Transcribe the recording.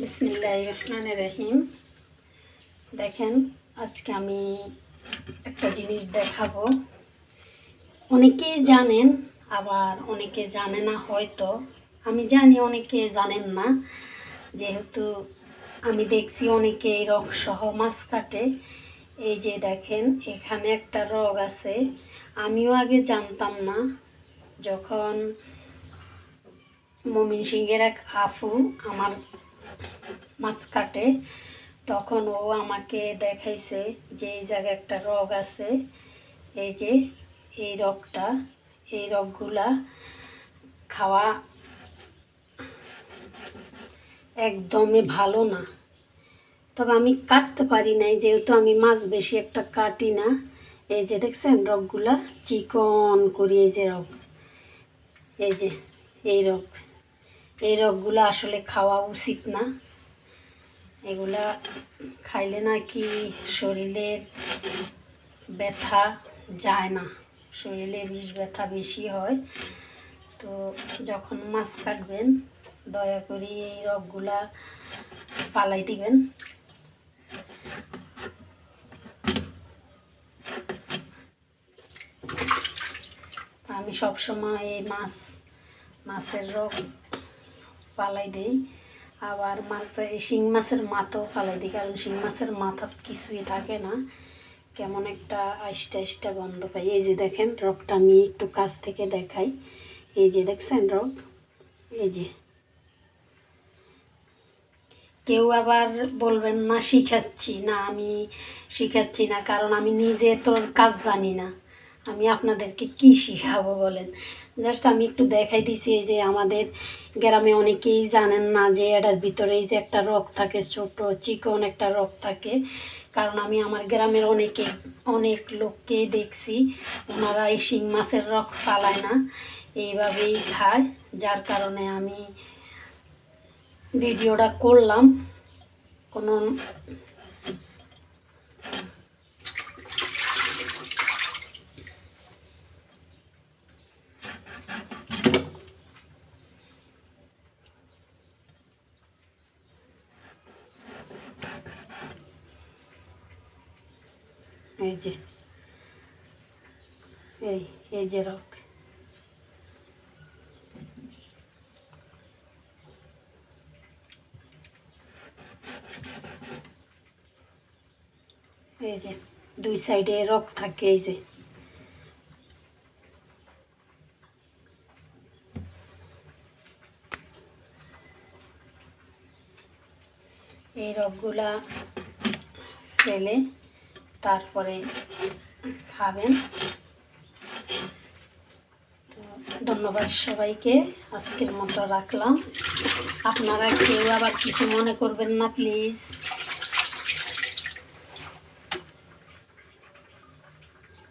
বিসমিল্লাহির রহমানির রহিম। দেখেন, আজকে আমি একটা জিনিস দেখাবো। অনেকেই জানেন, আবার অনেকে জানে না হয়তো। আমি জানি অনেকে জানেন না, যেহেতু আমি দেখছি অনেকে রগ সহ মাছ কাটে। এই যে দেখেন, এখানে একটা রগ আছে। আমিও আগে জানতাম না। যখন ময়মনসিংহের এক আপু আমার মাছ কাটে, তখন ও আমাকে দেখাইছে যে এই জায়গায় একটা রগ আছে। এই যে এই রগটা, এই রগগুলা খাওয়া একদমই ভালো না। তবে আমি কাটতে পারি নাই, যেহেতু আমি মাছ বেশি একটা কাটি না। এই যে দেখছেন রগগুলা চিকন করি, এই যে রগ, এই যে এই রগগুলো আসলে খাওয়া উচিত না। এগুলা খাইলে নাকি শরীরের ব্যথা যায় না, শরীরে বিষ ব্যথা বেশি হয়। তো যখন মাছ কাটবেন দয়া করে এই রগগুলা পালাই দিবেন। আমি সবসময় এই মাছের রগ পালাই দিই। আবার এই শিং মাছের মাথাও ফালাই দিই, কারণ শিং মাছের মাথা কিছুই থাকে না, কেমন একটা আইসটা আইসটা গন্ধ পাই। এই যে দেখেন রগটা আমি একটু কাছ থেকে দেখাই। এই যে দেখছেন রগ, এই যে। কেউ আবার বলবেন না শিখাচ্ছি না, আমি শিখাচ্ছি না, কারণ আমি নিজে তো কাজ জানি না। আমি আপনাদেরকে কি শিখাবো বলেন? জাস্ট আমি একটু দেখাই দিছি। এই যে আমাদের গ্রামে অনেকেই জানেন না যে এটার ভিতরে এই যে একটা রগ থাকে, ছোট চিকন একটা রগ থাকে। কারণ আমি আমার গ্রামের অনেক লোককে দেখছি, ওনারা এই শিং মাছের রগ ফালায় না, এইভাবেই খায়। যার কারণে আমি ভিডিওটা করলাম। কোনো এই যে এই যে রগ, এই যে দুই সাইডে রগ থাকে। এই যে এই রগগুলা ফেলে তারপরে খাবেন। ধন্যবাদ সবাইকে, আজকের মতো রাখলাম। আপনারা কেউ আবার কিছু মনে করবেন না প্লিজ।